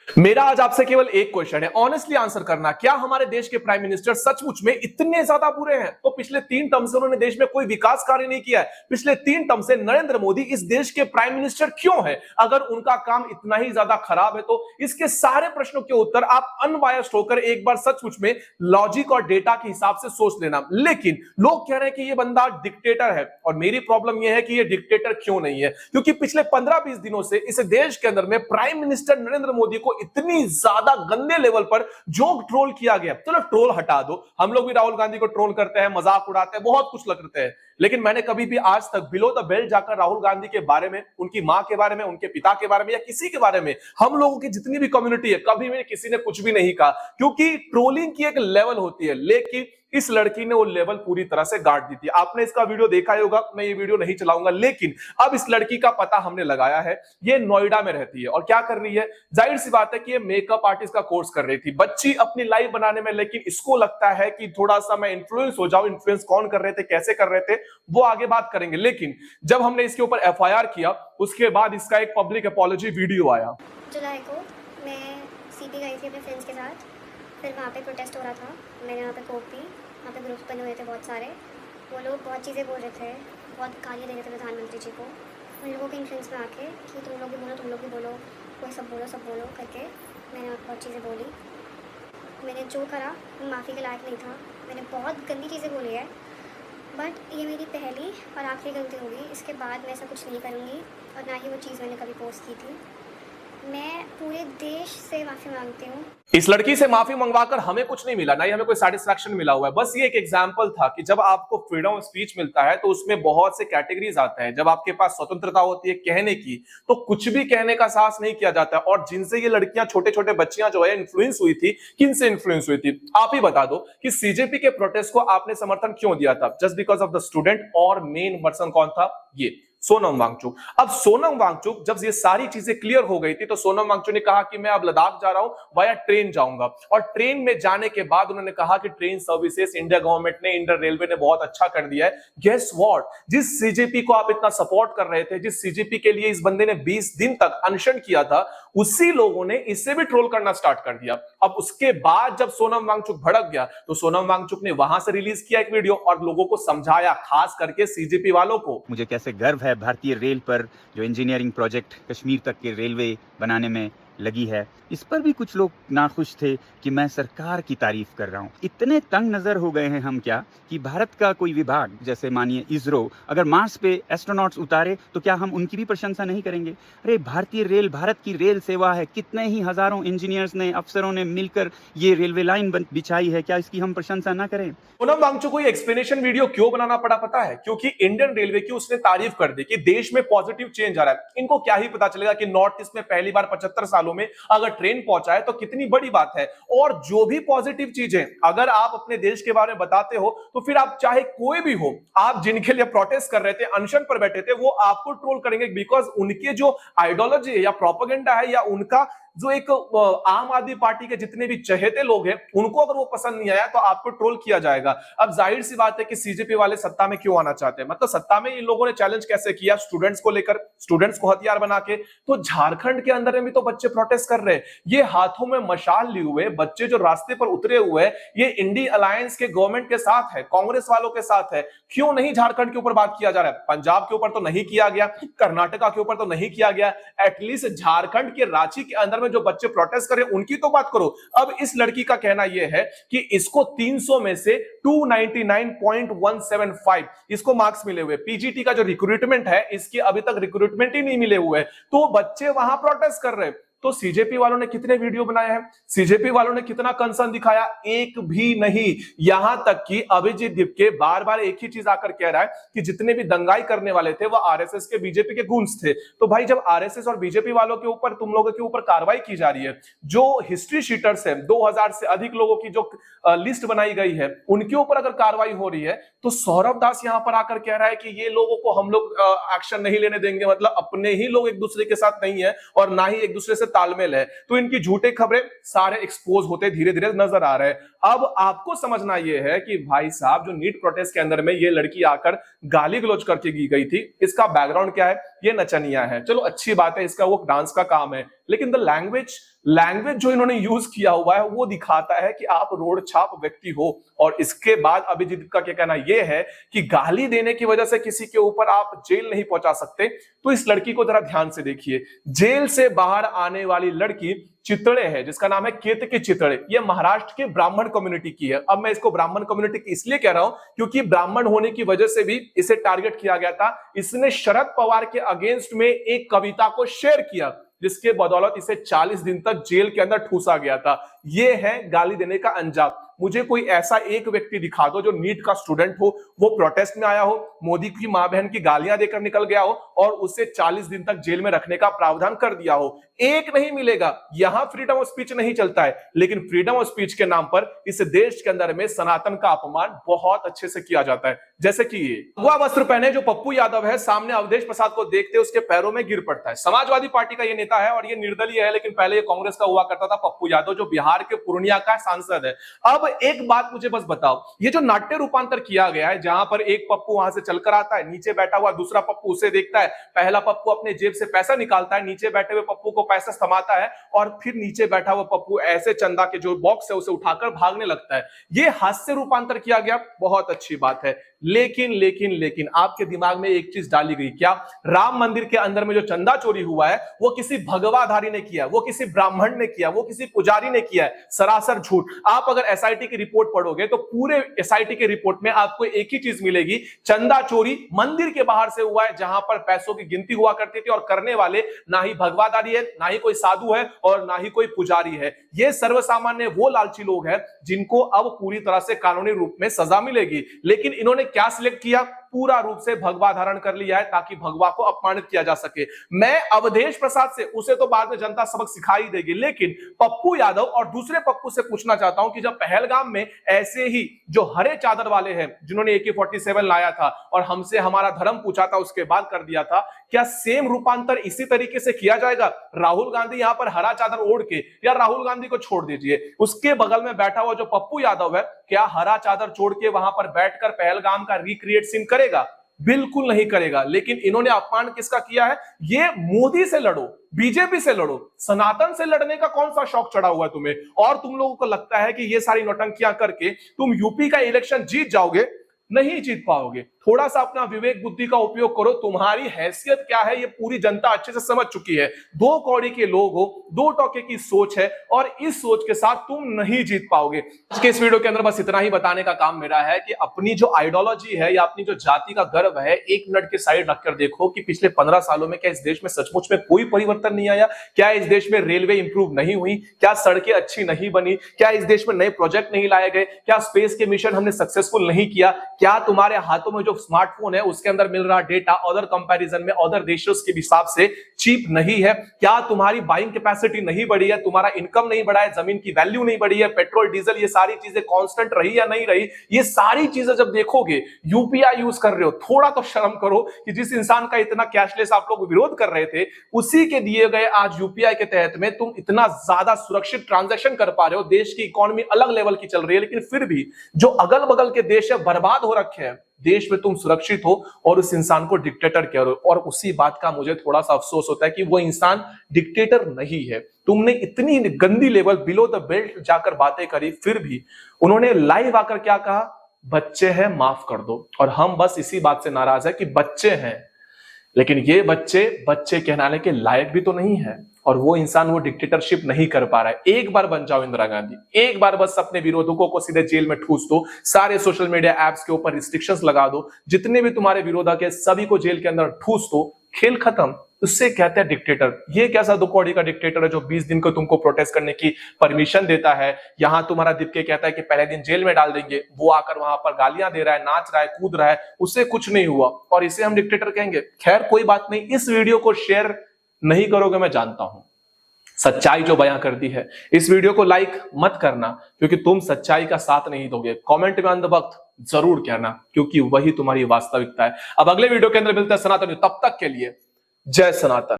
मेरा आज आपसे केवल एक क्वेश्चन है, ऑनेस्टली आंसर करना। क्या हमारे देश के प्राइम मिनिस्टर सचमुच में इतने ज्यादा बुरे हैं? तो पिछले 3 टर्म से उन्होंने देश में कोई विकास कार्य नहीं किया है। पिछले 3 टर्म से नरेंद्र मोदी इस देश के प्राइम मिनिस्टर क्यों है? अगर उनका काम इतना ही ज्यादा खराब है तो इसके सारे प्रश्नों के उत्तर आप अनबायस्ड होकर एक बार सचमुच में लॉजिक और डेटा के हिसाब से सोच लेना। लेकिन लोग कह रहे हैं कि ये बंदा डिक्टेटर है, और मेरी प्रॉब्लम यह है कि ये डिक्टेटर क्यों नहीं है, क्योंकि पिछले 15-20 दिनों से इस देश के अंदर में प्राइम मिनिस्टर नरेंद्र मोदी को इतनी ज्यादा गंदे लेवल पर जो ट्रोल किया गया। चलो ट्रोल हटा दो, हम लोग भी राहुल गांधी को ट्रोल करते हैं, मजाक उड़ाते हैं, बहुत कुछ करते हैं, लेकिन मैंने कभी भी आज तक बिलो द बेल्ट जाकर राहुल गांधी के बारे में, उनकी मां के बारे में, उनके पिता के बारे में या किसी के बारे में, हम लोगों की जितनी भी कम्युनिटी है, कभी भी किसी ने कुछ भी नहीं कहा, क्योंकि ट्रोलिंग की एक लेवल होती है। लेकिन इस लड़की ने वो लेवल पूरी तरह से गाड़ दी थी। आपने इसका वीडियो देखा ही होगा, मैं ये वीडियो नहीं चलाऊंगा, लेकिन अब इस लड़की का पता हमने लगाया है। ये नोएडा में रहती है और क्या कर रही है? जाहिर सी बात है कि ये मेकअप आर्टिस्ट का कोर्स कर रही थी बच्ची अपनी लाइफ बनाने में, लेकिन इसको लगता है कि थोड़ा सा मैं इन्फ्लुएंस हो जाऊं। इन्फ्लुएंस कौन कर रहे थे, कैसे कर रहे थे, वो आगे बात करेंगे। लेकिन जब हमने इसके ऊपर एफआईआर किया, उसके बाद इसका एक पब्लिक अपॉलॉजी वीडियो आया। जुलाई को मैं सीपी गई थी अपने फ्रेंड्स के साथ, फिर वहाँ पे प्रोटेस्ट हो रहा था, मैंने वहाँ पे कोप पी, वहाँ पे ग्रुप्स बने हुए थे बहुत सारे, वो लोग बहुत चीज़ें बोल रहे थे, बहुत गालियाँ दे रहे थे प्रधानमंत्री जी को। उन लोगों के इन्फ्लुएंस में आके कि तुम लोग भी बोलो, तुम लोग भी बोलो, कोई सब बोलो करके मैंने बहुत चीज़ें बोली। मैंने जो करा वो माफ़ी के लायक नहीं था, मैंने बहुत गंदी चीज़ें बोली है, बट ये मेरी पहली और आखिरी गलती होगी। इसके बाद मैं ऐसा कुछ नहीं करूँगी और ना ही वो चीज़ मैंने कभी पोस्ट की थी। मैं पूरे देश से माफ़ी मांगती हूँ। इस लड़की से माफी मंगवाकर हमें कुछ नहीं मिला, ना ही हमें कोई सैटिस्फैक्शन मिला हुआ है। बस ये एक एग्जांपल था कि जब आपको फ्रीडम ऑफ स्पीच मिलता है तो उसमें बहुत से कैटेगरीज आते हैं। जब आपके पास स्वतंत्रता होती है कहने की, तो कुछ भी कहने का साहस नहीं किया जाता। और जिनसे ये लड़कियां, छोटे छोटे बच्चियां जो है इन्फ्लुएंस हुई थी, किन से इन्फ्लुएंस हुई थी? आप ही बता दो कि सीजेपी के प्रोटेस्ट को आपने समर्थन क्यों दिया था? Just because of the student, और मेन पर्सन कौन था? ये सोनम वांगचुक। अब सोनम वांगचुक, जब ये सारी चीजें क्लियर हो गई थी, तो सोनम वांगचुक ने कहा कि मैं अब लद्दाख जा रहा हूं, वाया ट्रेन जाऊंगा। और ट्रेन में जाने के बाद उन्होंने कहा कि ट्रेन सर्विसेज इंडिया गवर्नमेंट ने, इंडियन रेलवे ने बहुत अच्छा कर दिया है। Guess what? जिस सीजेपी को आप इतना सपोर्ट कर रहे थे, जिस सीजेपी के लिए इस बंदे ने 20 दिन तक अनशन किया था, उसी लोगों ने इससे भी ट्रोल करना स्टार्ट कर दिया। अब उसके बाद जब सोनम वांगचुक भड़क गया, तो सोनम वांगचुक ने वहां से रिलीज किया एक वीडियो और लोगों को समझाया, खास करके सीजेपी वालों को। मुझे कैसे गर्व है भारतीय रेल पर, जो इंजीनियरिंग प्रोजेक्ट कश्मीर तक के रेलवे बनाने में लगी है। इस पर भी कुछ लोग नाखुश थे कि मैं सरकार की तारीफ कर रहा हूँ। इतने तंग नजर हो गए हैं हम क्या कि भारत का कोई विभाग, जैसे मानिए इसरो, अगर मार्स पे एस्ट्रोनॉट्स उतारे तो क्या हम उनकी भी प्रशंसा नहीं करेंगे? अरे भारतीय रेल भारत की रेल सेवा है, कितने ही हजारों इंजीनियर्स ने, अफसरों ने मिलकर ये रेलवे लाइन बिछाई है, क्या इसकी हम प्रशंसा ना करें? सोनम वांगचुक को एक्सप्लेनेशन वीडियो क्यों बनाना पड़ा पता है? क्योंकि इंडियन रेलवे की उसने तारीफ कर दी कि देश में पॉजिटिव चेंज आ रहा है। इनको क्या ही पता चलेगा कि नॉर्थ ईस्ट में पहली बार 75 सालों में अगर ट्रेन पहुंचा है तो कितनी बड़ी बात है। और जो भी पॉजिटिव चीजें अगर आप अपने देश के बारे में बताते हो, तो फिर आप चाहे कोई भी हो, आप जिनके लिए प्रोटेस्ट कर रहे थे, अनशन पर बैठे थे, वो आपको ट्रोल करेंगे, बिकॉज उनके जो आइडियोलॉजी है या प्रोपेगेंडा है, या उनका जो एक आम आदमी पार्टी के जितने भी चहेते लोग हैं, उनको अगर वो पसंद नहीं आया तो आपको ट्रोल किया जाएगा। अब जाहिर सी बात है कि सीजेपी वाले सत्ता में क्यों आना चाहते हैं? मतलब सत्ता में इन लोगों ने चैलेंज कैसे किया स्टूडेंट्स को लेकर, स्टूडेंट्स को हथियार बना के। तो झारखंड के अंदर में भी तो बच्चे प्रोटेस्ट कर रहे हैं, ये हाथों में मशाल लिए हुए बच्चे जो रास्ते पर उतरे हुए हैं, ये इंडी अलायंस के गवर्नमेंट के साथ है, कांग्रेस वालों के साथ है। क्यों नहीं झारखंड के ऊपर बात किया जा रहा है? पंजाब के ऊपर तो नहीं किया गया, कर्नाटका के ऊपर तो नहीं किया गया, एटलीस्ट झारखंड के रांची के अंदर में जो बच्चे प्रोटेस्ट कर रहे हैं उनकी तो बात करो। अब इस लड़की का कहना यह है कि इसको 300 में से 299.175 इसको मार्क्स मिले हुए। पीजीटी का जो रिक्रूटमेंट है, इसके अभी तक रिक्रूटमेंट ही नहीं मिले हुए, तो बच्चे वहां प्रोटेस्ट कर रहे हैं। तो सीजेपी वालों ने कितने वीडियो बनाए हैं, सीजेपी वालों ने कितना कंसर्न दिखाया? एक भी नहीं। यहां तक कि अभिजीत दीपके बार बार एक ही चीज आकर कह रहा है कि जितने भी दंगाई करने वाले थे वो आरएसएस के, बीजेपी के गूंज थे। तो भाई जब आरएसएस और बीजेपी वालों के ऊपर, तुम लोगों के ऊपर कार्रवाई की जा रही है, जो हिस्ट्री शीटर्स है, 2000 से अधिक लोगों की जो लिस्ट बनाई गई है, उनके ऊपर अगर कार्रवाई हो रही है, तो सौरभ दास यहां पर आकर कह रहा है कि ये लोगों को हम लोग एक्शन नहीं लेने देंगे। मतलब अपने ही लोग एक दूसरे के साथ नहीं है और ना ही एक दूसरे से तालमेल है। तो इनकी झूठे खबरें सारे एक्सपोज होते धीरे धीरे नजर आ रहे हैं। अब आपको समझना यह है कि भाई साहब, जो नीट प्रोटेस्ट के अंदर में ये लड़की आकर गाली गलौज करके गई थी, इसका बैकग्राउंड क्या है? ये नचनिया है। चलो अच्छी बात है, इसका वो डांस का काम है, लेकिन द लैंग्वेज जो इन्होंने यूज किया हुआ है वो दिखाता है कि आप रोड छाप व्यक्ति हो। और इसके बाद अभिजीत का क्या कहना ये है कि गाली देने की वजह से किसी के ऊपर आप जेल नहीं पहुंचा सकते। तो इस लड़की को जरा ध्यान से देखिए, जेल से बाहर आने वाली लड़की चितड़े है, जिसका नाम है केतकी चितड़े। ये महाराष्ट्र के ब्राह्मण कम्युनिटी की है। अब मैं इसको ब्राह्मण कम्युनिटी की इसलिए कह रहा हूं क्योंकि ब्राह्मण होने की वजह से भी इसे टारगेट किया गया था। इसने शरद पवार के अगेंस्ट में एक कविता को शेयर किया, जिसके बदौलत इसे 40 दिन तक जेल के अंदर ठूसा गया था। यह है गाली देने का अंजाम। मुझे कोई ऐसा एक व्यक्ति दिखा दो जो नीट का स्टूडेंट हो, वो प्रोटेस्ट में आया हो, मोदी की मां बहन की गालियां देकर निकल गया हो और उसे 40 दिन तक जेल में रखने का प्रावधान कर दिया हो। एक नहीं मिलेगा। यहां फ्रीडम ऑफ स्पीच नहीं चलता है, लेकिन फ्रीडम ऑफ स्पीच के नाम पर इस देश के अंदर में सनातन का अपमान बहुत अच्छे से किया जाता है। जैसे कि ये भगवा वस्त्र पहने जो पप्पू यादव है, सामने अवधेश प्रसाद को देखते उसके पैरों में गिर पड़ता है। समाजवादी पार्टी का ये नेता है और ये निर्दलीय है, लेकिन पहले ये कांग्रेस का हुआ करता था। पप्पू यादव जो बिहार के पूर्णिया का सांसद है। अब एक बात मुझे बस बताओ, ये जो नाट्य रूपांतर किया गया है, जहां पर एक पप्पू वहां से चलकर आता है, नीचे बैठा हुआ दूसरा पप्पू उसे देखता है, पहला पप्पू अपने जेब से पैसा निकालता है, नीचे बैठे हुए पप्पू को पैसा थमाता है और फिर नीचे बैठा हुआ पप्पू ऐसे चंदा के जो बॉक्स है उसे उठाकर भागने लगता है। ये हास्य रूपांतर किया गया, बहुत अच्छी बात है। लेकिन आपके दिमाग में एक चीज डाली गई, क्या राम मंदिर के अंदर में जो चंदा चोरी हुआ है वो किसी भगवाधारी ने किया, वो किसी ब्राह्मण ने किया, वो किसी पुजारी ने किया है? सरासर झूठ। आप अगर एसआईटी की रिपोर्ट पढ़ोगे तो पूरे एसआईटी के रिपोर्ट में आपको एक ही चीज मिलेगी, चंदा चोरी मंदिर के बाहर से हुआ है, जहां पर पैसों की गिनती हुआ करती थी और करने वाले ना ही भगवाधारी है, ना ही कोई साधु है और ना ही कोई पुजारी है। ये सर्वसामान्य वो लालची लोग हैं जिनको अब पूरी तरह से कानूनी रूप में सजा मिलेगी। लेकिन इन्होंने क्या सिलेक्ट किया? पूरा रूप से भगवा धारण कर लिया है ताकि भगवा को अपमानित किया जा सके। मैं अवधेश प्रसाद से, उसे तो बाद में जनता सबक सिखाई देगी, लेकिन पप्पू यादव और दूसरे पप्पू से पूछना चाहता हूं कि जब पहलगाम में ऐसे ही जो हरे चादर वाले हैं जिन्होंने AK-47 लाया था और हमसे हमारा धर्म पूछा था, उसके बाद कर दिया था, क्या सेम रूपांतर इसी तरीके से किया जाएगा? राहुल गांधी यहां पर हरा चादर ओढ़ के, या राहुल गांधी को छोड़ दीजिए, उसके बगल में बैठा हुआ जो पप्पू यादव है, क्या हरा चादर छोड़ के वहां पर बैठकर पहलगाम का रिक्रिएट सीन करेगा? बिल्कुल नहीं करेगा। लेकिन इन्होंने अपमान किसका किया है? ये मोदी से लड़ो, बीजेपी से लड़ो, सनातन से लड़ने का कौन सा शौक चढ़ा हुआ है तुम्हें? और तुम लोगों को लगता है कि ये सारी नौटंकियां करके तुम यूपी का इलेक्शन जीत जाओगे? नहीं जीत पाओगे। थोड़ा सा अपना विवेक बुद्धि का उपयोग करो। तुम्हारी हैसियत क्या है ये पूरी जनता अच्छे से समझ चुकी है। दो कौड़ी के लोग हो, दो टोके की सोच है और इस सोच के साथ तुम नहीं जीत पाओगे। आज के इस वीडियो के अंदर बस इतना ही बताने का काम मेरा है कि अपनी जो आइडियोलॉजी है या अपनी जो जाति का गर्व है, एक मिनट के साइड रखकर देखो कि पिछले 15 सालों में क्या इस देश में सचमुच में कोई परिवर्तन नहीं आया? क्या इस देश में रेलवे इंप्रूव नहीं हुई? क्या सड़कें अच्छी नहीं बनी? क्या इस देश में नए प्रोजेक्ट नहीं लाए गए? क्या स्पेस के मिशन हमने सक्सेसफुल नहीं किया? क्या तुम्हारे हाथों में जो स्मार्टफोन है उसके अंदर मिल रहा डेटा अदर कंपैरिजन में अदर देशों के हिसाब से चीप नहीं है? क्या तुम्हारी बाइंग कैपेसिटी नहीं बढ़ी है? तुम्हारा इनकम नहीं बढ़ा है? जमीन की वैल्यू नहीं बढ़ी है? पेट्रोल डीजल ये सारी चीजें कांस्टेंट रही या नहीं रही? ये सारी चीजें जब देखोगे, यूपीआई यूज कर रहे हो, थोड़ा तो शर्म करो कि जिस इंसान का इतना कैशलेस आप लोग विरोध कर रहे थे, उसी के दिए गए आज यूपीआई के तहत में तुम इतना ज्यादा सुरक्षित ट्रांजैक्शन कर पा रहे हो। देश की इकोनॉमी अलग लेवल की चल रही है, लेकिन फिर भी जो अगल बगल के देश है बर्बाद हो रखे हैं, देश में तुम सुरक्षित हो और उस इंसान को डिक्टेटर कह रहे हो। और उसी बात का मुझे थोड़ा सा अफसोस होता है कि वो इंसान डिक्टेटर नहीं है। तुमने इतनी गंदी लेवल बिलो द बेल्ट जाकर बातें करी, फिर भी उन्होंने लाइव आकर क्या कहा? बच्चे हैं माफ कर दो। और हम बस इसी बात से नाराज है कि बच्चे हैं, लेकिन ये बच्चे कहलाने के लायक भी तो नहीं है और वो इंसान वो डिक्टेटरशिप नहीं कर पा रहा है। एक बार बन जाओ इंदिरा गांधी, एक बार बस अपने विरोधकों को सीधे जेल में ठूस दो, सारे सोशल मीडिया एप्स के ऊपर रिस्ट्रिक्शंस लगा दो, जितने भी तुम्हारे विरोधक है सभी को जेल के अंदर ठूस दो, खेल खत्म। उससे कहते हैं डिक्टेटर। ये कैसा दो कौड़ी का डिक्टेटर है जो 20 दिन को तुमको प्रोटेस्ट करने की परमिशन देता है? यहां तुम्हारा दीपके कहता है कि पहले दिन जेल में डाल देंगे, वो आकर वहां पर गालियां दे रहा है, नाच रहा है, कूद रहा है, उससे कुछ नहीं हुआ और इसे हम डिक्टेटर कहेंगे? खैर कोई बात नहीं, इस वीडियो को शेयर नहीं करोगे मैं जानता हूं, सच्चाई जो बयां कर दी है। इस वीडियो को लाइक मत करना क्योंकि तुम सच्चाई का साथ नहीं दोगे। कमेंट में अंत वक्त जरूर कहना क्योंकि वही तुम्हारी वास्तविकता है। अब अगले वीडियो के अंदर मिलते हैं सनातन, तब तक के लिए जय सनातन।